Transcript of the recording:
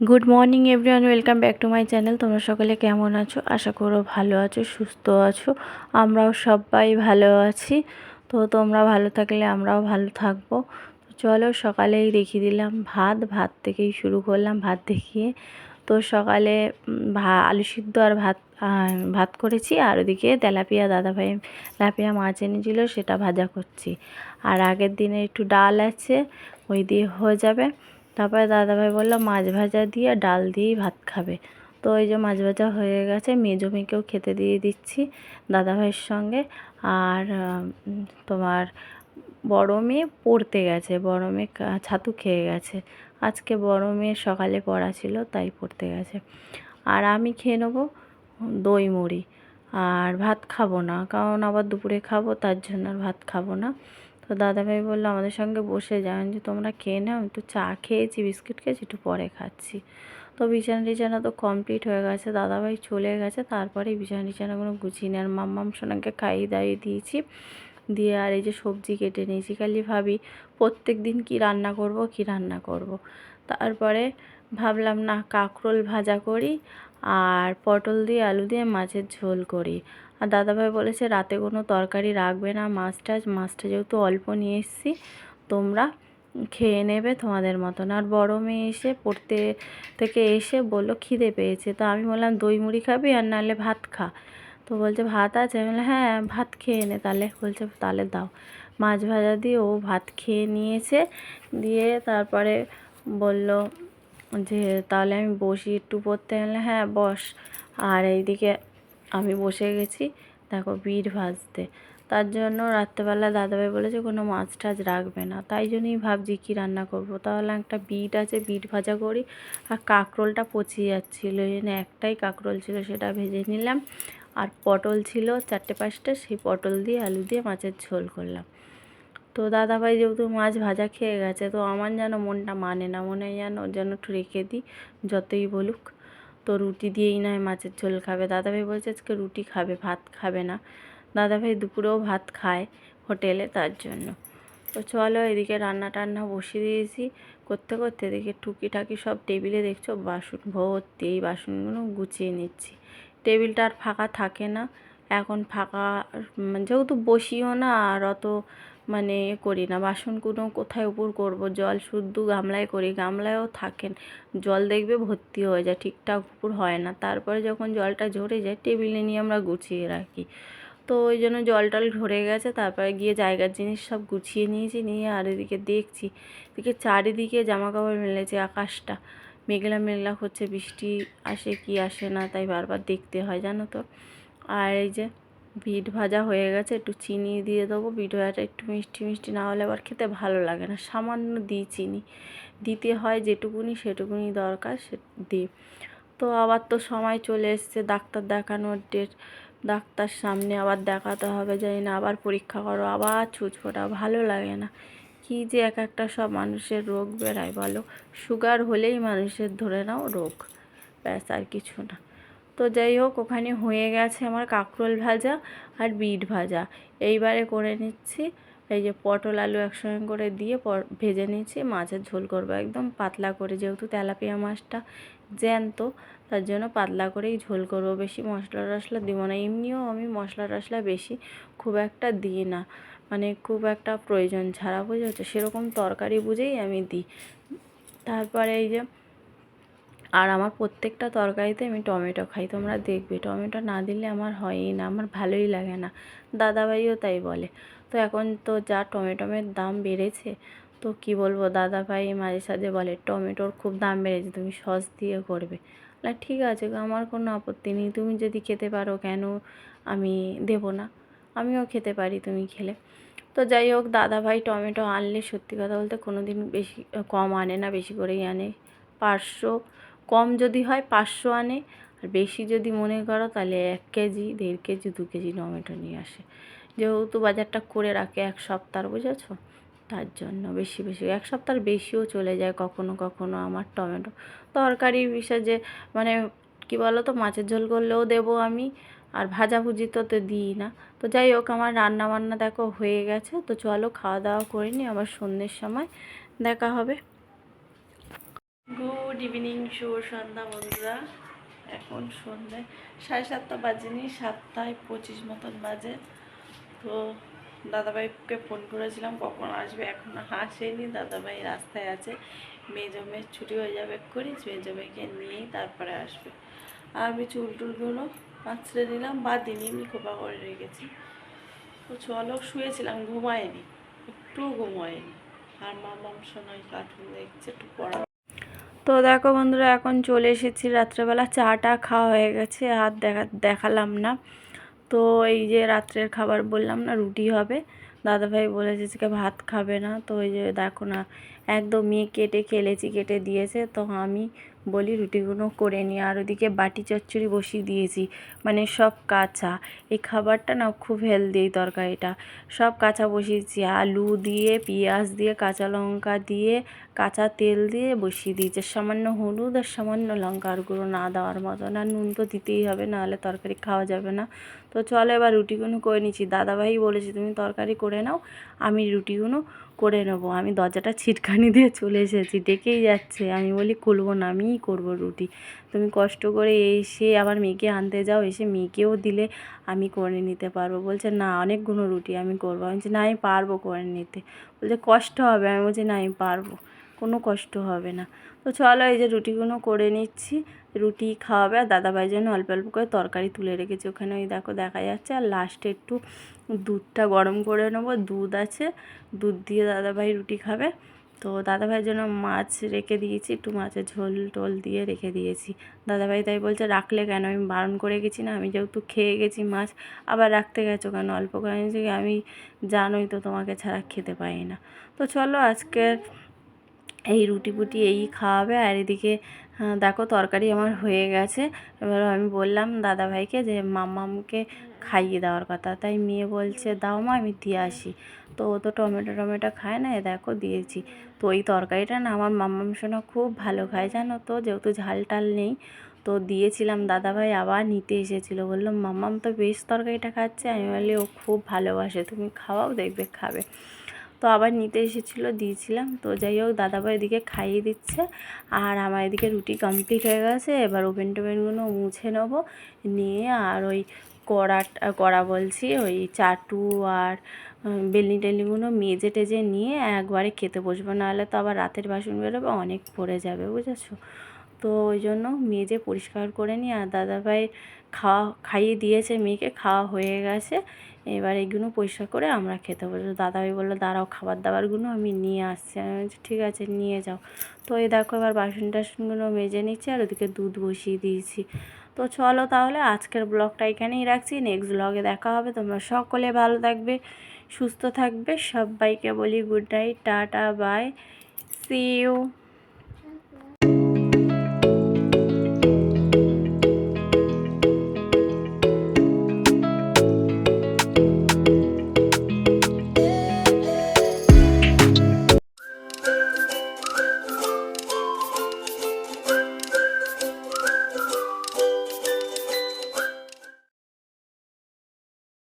Good morning everyone, welcome back to my channel. তোমরা সকলে কেমন আছো? আশা করো ভালো আছো, সুস্থ আছো। আমরাও সবাই ভালো আছি। তো তোমরা ভালো থাকলে আমরাও ভালো থাকবো। তো চলো, সকালেই দেখিয়ে দিলাম ভাত থেকেই শুরু করলাম, ভাত দেখিয়ে। তো সকালে আলু সিদ্ধ আর ভাত করেছি, আর ওদিকে দাদাভাই তেলাপিয়া মাছ এনেছিল, সেটা ভাজা করছি। আর আগের দিনে একটু ডাল আছে, ওই দিয়ে হয়ে যাবে। তারপরে দাদাভাই বললো মাছ ভাজা দিয়ে ডাল দিয়েই ভাত খাবে। তো ওই যে মাছ ভাজা হয়ে গেছে, মেজো মেয়েকেও খেতে দিয়ে দিচ্ছি দাদাভাইয়ের সঙ্গে। আর তোমার বড় মেয়ে পড়তে গেছে, বড় মেয়ে ছাতু খেয়ে গেছে। আজকে বড় মেয়ের সকালে পড়া ছিল, তাই পড়তে গেছে। আর আমি খেয়ে নেবো দই মুড়ি, আর ভাত খাবো না, কারণ আবার দুপুরে খাবো, তার জন্য আর ভাত খাবো না। তো দাদাভাই বললো আমাদের সঙ্গে বসে যান, যে তোমরা খেয়ে নাও, একটু চা খেয়েছি, বিস্কুট খেয়েছি, একটু পরে খাচ্ছি। তো বিছানা তো কমপ্লিট হয়ে গেছে, দাদাভাই চলে গেছে, তারপরে বিছানাগুলো গুছিয়ে নিয়ে আর মাম্মাম সোনাকে খাইয়ে দাইয়ে দিয়েছি। দিয়ে আর এই যে সবজি কেটে নিয়েছি, খালি ভাবি প্রত্যেক দিন কী রান্না করব। তারপরে ভাবলাম না, কাঁকরোল ভাজা করি আর পটল দিয়ে আলু দিয়ে মাছের ঝোল করি। আর দাদাভাই বলেছে রাতে কোনো তরকারি রাখবে না, মাছটা যেহেতু অল্প নিয়ে এসেছি, তোমরা খেয়ে নেবে তোমাদের মতন। আর বড় মেয়ে এসে পড়তে থেকে এসে বললো খিদে পেয়েছে। তো আমি বললাম দই মুড়ি খাবি, আর নাহলে ভাত খা। তো বলছে ভাত আছে, আমি বললাম হ্যাঁ ভাত খেয়ে নে তাহলে। বলছে তাহলে দাও। মাছ ভাজা দিয়ে ও ভাত খেয়ে নিয়েছে। দিয়ে তারপরে বলল যে তাহলে আমি বসি একটু পড়তে, গেলে হ্যাঁ বস। আর এইদিকে আমি বসে গেছি দেখো বিট ভাজতে। তার জন্য রাত্রেবেলা দাদাভাই বলেছে কোনো মাছ টাছ রাখবে না, তাই জন্যই ভাবছি কী রান্না করব। তাহলে একটা বিট আছে, বিট ভাজা করি। আর কাঁকরোলটা পচে যাচ্ছিলো, এনে একটাই কাঁকরোল ছিল, সেটা ভেজে নিলাম। আর পটল ছিল 4-5টা, সেই পটল দিয়ে আলু দিয়ে মাছের ঝোল করলাম। তো দাদাভাই যেহেতু মাছ ভাজা খেয়ে গেছে, তো আমার যেন মনটা মানে না, মনে হয় যেন একটু রেখে দিই, যতই বলুক। তো রুটি দিয়েই নয় মাছের ঝোল খাবে। দাদাভাই বলছে আজকে রুটি খাবে, ভাত খাবে না। দাদাভাই দুপুরেও ভাত খায় হোটেলে, তার জন্য। তো চলো, এদিকে রান্না টান্না বসিয়ে দিয়েছি। করতে করতে এদিকে টুকিটাকি সব টেবিলে দেখছো বাসন ভর্তি, এই বাসনগুলো গুছিয়ে নিচ্ছি। টেবিলটা আর ফাঁকা থাকে না এখন, ফাঁকা যেহেতু বসিও না, আর অত করি না, বাসনগুলো কোথায় উপর করব। জল শুদ্ধ গামলায় করি, গামলায়ও থাকেন, জল দেখবে ভর্তি হয়ে যায়, ঠিকঠাক উপর হয় না। তারপরে যখন জলটা ঝরে যায়, টেবিলে নিয়ে আমরা গুছিয়ে রাখি। তো ওই জন্য জল টল ঝরে গেছে, তারপরে গিয়ে জায়গার জিনিস সব গুছিয়ে নিয়েছি, নিয়ে আর এদিকে দেখছি, এদিকে চারিদিকে জামা কাপড় মেলেছে, আকাশটা মেঘলা মেঘলা হচ্ছে, বৃষ্টি আসে কি আসে না, তাই বারবার দেখতে হয় জানো তো। আর এই যে বিট ভাজা হয়ে গেছে, একটু চিনি দিয়ে দেবো। বিট ভাজাটা একটু মিষ্টি মিষ্টি না হলে আবার খেতে ভালো লাগে না, সামান্য দিই চিনি, দিতে হয় যেটুকুনি সেটুকুনি দরকার সে দিই। তো আবার তো সময় চলে এসছে ডাক্তার দেখানোর ডেট, ডাক্তার সামনে আবার দেখাতে হবে, জানি না আবার পরীক্ষা করো, আবার ছুঁচফোঁটা, ভালো লাগে না। কী যে এক একটা সব মানুষের রোগ বেড়ায় বলো। সুগার হলেই মানুষের ধরে নাও রোগ, ব্যাস আর কিছু না। তো যাই হোক, ওখানে হয়ে গেছে আমার কাঁকরোল ভাজা আর বিট ভাজা। এইবারে করে নিচ্ছি এই যে পটল আলু একসঙ্গে করে দিয়ে ভেজে নিচ্ছি, মাছের ঝোল করবো একদম পাতলা করে, যেহেতু তেলাপিয়া মাছটা জ্যান্ত, তার জন্য পাতলা করেই ঝোল করবো, বেশি মশলা টশলা দিব না। এমনিও আমি মশলা টশলা বেশি খুব একটা দিই না, খুব একটা প্রয়োজন ছাড়া, বুঝেছো, সেরকম তরকারি বুঝেই আমি দিই। তারপরে এই যে, আর আমার প্রত্যেকটা তরকারিতে আমি টমেটো খাই, তোমরা দেখবে টমেটো না দিলে আমার হয়ই না, আমার ভালোই লাগে না, দাদাভাইও তাই বলে। তো এখন তো যা টমেটোমের দাম বেড়েছে, তো কি বলবো, দাদাভাই মাঝে সাঝে বলে টমেটোর খুব দাম বেড়েছে, তুমি সস দিয়ে করবে। না ঠিক আছে, আমার কোনো আপত্তি নেই, তুমি যদি খেতে পারো কেন আমি দেব না, আমিও খেতে পারি তুমি খেলে। তো যাই হোক, দাদাভাই টমেটো আনলে সত্যি কথা বলতে কোনো দিন বেশি কম আনে না, বেশি করেই আনে। 500, কম যদি হয় 500 আনে, আর বেশি যদি মনে করো তাহলে 1 কেজি 1.5 কেজি 2 কেজি টমেটো নিয়ে আসে, যেহেতু বাজারটা করে রাখে 1 সপ্তাহ, বুঝেছো, তার জন্য বেশি 1 সপ্তাহের বেশিও চলে যায় কখনো কখনো আমার টমেটো। তরকারি বিষয় যে কী বলো তো, মাছের ঝোল করলেও দেবো আমি, আর ভাজাভুজি তো দিই না। তো যাই হোক, আমার রান্না বান্না দেখো হয়ে গেছে। তো চলো খাওয়া দাওয়া করে নিই, আবার সন্ধ্যের সময় দেখা হবে। গুড ইভিনিং, শুভ সন্ধ্যা বন্ধুরা। এখন সন্ধ্যায় 7:30 বাজেনি, 7:25 মতন বাজে। তো দাদাভাইকে ফোন করেছিলাম কখন আসবে, এখনও আসেনি। দাদাভাই রাস্তায় আছে, মেজমের ছুটি হয়ে যাবে এক্ষুনি, মেজমেকে নিয়েই তারপরে আসবে। আর আমি চুল টুলগুলো আঁচড়ে নিলাম, বা দিনে এমনি খোপা করে রেখেছি। তো চলো, শুয়েছিলাম, ঘুমায়নি, একটুও ঘুমায়নি। আর মামাম শোনাই কার্টুন দেখছে, একটু পড়া। তো দেখো বন্ধুরা, এখন চলে এসেছি রাত্রেবেলা, চাটা খাওয়া হয়ে গেছে, আর দেখালাম না। তো এই যে রাত্রের খাবার বললাম না, রুটি হবে। দাদাভাই বলেছে যে ভাত খাবে না, তো ওই যে দেখো না, একদম মেয়ে কেটে দিয়েছে। তো আমি বলি রুটিগুলো করে নিই, আর ওদিকে বাটি চচ্চড়ি বসিয়ে দিয়েছি, মানে সব কাঁচা। এই খাবারটা না খুব হেলদি, এই তরকারিটা সব কাঁচা বসিয়েছি, আলু দিয়ে, পেঁয়াজ দিয়ে, কাঁচা লঙ্কা দিয়ে, কাঁচা তেল দিয়ে বসিয়ে দিয়েছে। সামান্য হলুদ আর সামান্য লঙ্কার গুঁড়ো না দেওয়ার মতন, আর নুন তো দিতেই হবে, নাহলে তরকারি খাওয়া যাবে না। তো চলো এবার রুটিগুলো করে নিচ্ছি। দাদাভাই বলেছে তুমি তরকারি করে নাও, আমি রুটিগুলো করে নেবো। আমি দরজাটা ছিটকানি দিয়ে চলে এসেছি, ডেকেই যাচ্ছে। আমি বলি খুলবো না, আমিই করবো রুটি। তুমি কষ্ট করে এসে আবার মেয়েকে আনতে যাও, এসে মেয়েকেও দিলে আমি করে নিতে পারবো। বলছে না, অনেকগুলো রুটি আমি করবো। আমি বলছি না, আমি পারবো করে নিতে। বলছে কষ্ট হবে। আমি বলছি না, আমি পারবো, কোনো কষ্ট হবে না। তো চলো এই যে রুটিগুলো করে নিচ্ছি, রুটি খাওয়াবে। আর দাদাভাইয়ের জন্য অল্প অল্প করে তরকারি তুলে রেখেছি ওখানে, ওই দেখো দেখা যাচ্ছে। আর লাস্টে একটু দুধটা গরম করে নেবো, দুধ আছে, দুধ দিয়ে দাদাভাই রুটি খাবে। তো দাদাভাইয়ের জন্য মাছ রেখে দিয়েছি, একটু মাছের ঝোল টোল দিয়ে রেখে দিয়েছি। দাদাভাই তাই বলছে রাখলে কেন, আমি বারণ করে গেছি না, আমি যেহেতু খেয়ে গেছি মাছ, আবার রাখতে গেছো কেন অল্প করে। আমি জানোই তো তোমাকে ছাড়া খেতে পাই না। তো চলো আজকে এই রুটি পুটি এই খাওয়াবে। আর এদিকে দেখো তরকারি আমার হয়ে গেছে। এবার আমি বললাম দাদাভাইকে যে মাম্মামকে খাইয়ে দেওয়ার কথা, তাই মেয়ে বলছে দাও মা, আমি দিয়ে আসি। তো ও তো টমেটো খায় না, দেখো দিয়েছি। তো এই তরকারিটা না আমার মাম্মাম সোনা খুব ভালো খায় জানো তো, যেহেতু ঝাল টাল নেই। তো দিয়েছিলাম, দাদাভাই আবার নিতে এসেছিলো, বললো মাম্মাম তো বেশ তরকারিটা খাচ্ছে। আমি বলি ও খুব ভালোবাসে, তুমি খাওয়াও, দেখবে খাবে। তো আবার নিতে এসেছিলো, দিয়েছিলাম। তো যাই হোক, দাদাভাই এদিকে খাইয়ে দিচ্ছে, আর আমার এদিকে রুটি কমপ্লিট হয়ে গেছে। এবার ওভেন টোভেনগুলো মুছে নেবো, নিয়ে আর ওই কড়া বলছি, ওই চাটু আর বেলনি টেলনিগুলো মেজে টেজে নিয়ে একবারে খেতে বসবো, নাহলে তো আবার রাতের বাসন বেরোবে, অনেক পড়ে যাবে, বুঝেছো। তো ওই জন্য মেজে পরিষ্কার করে নিই। আর দাদাভাই খাইয়ে দিয়েছে মেয়েকে, খাওয়া হয়ে গেছে। এবার এইগুলো পরিষ্কার করে আমরা খেতে বসবো। দাদাভাই বললো দাঁড়াও, খাবার দাবারগুলো আমি নিয়ে আসছি। আমি বলছি ঠিক আছে, নিয়ে যাও। তো এই দেখো এবার বাসন টাসনগুলো মেজে নিচ্ছি, আর ওদিকে দুধ বসিয়ে দিয়েছি। তো চলো তাহলে আজকের ব্লগটা এখানেই রাখছি, নেক্সট ব্লগে দেখা হবে। তোমরা সকলে ভালো থাকবে, সুস্থ থাকবে। সবাইকে বলি good night, tata, bye, see you.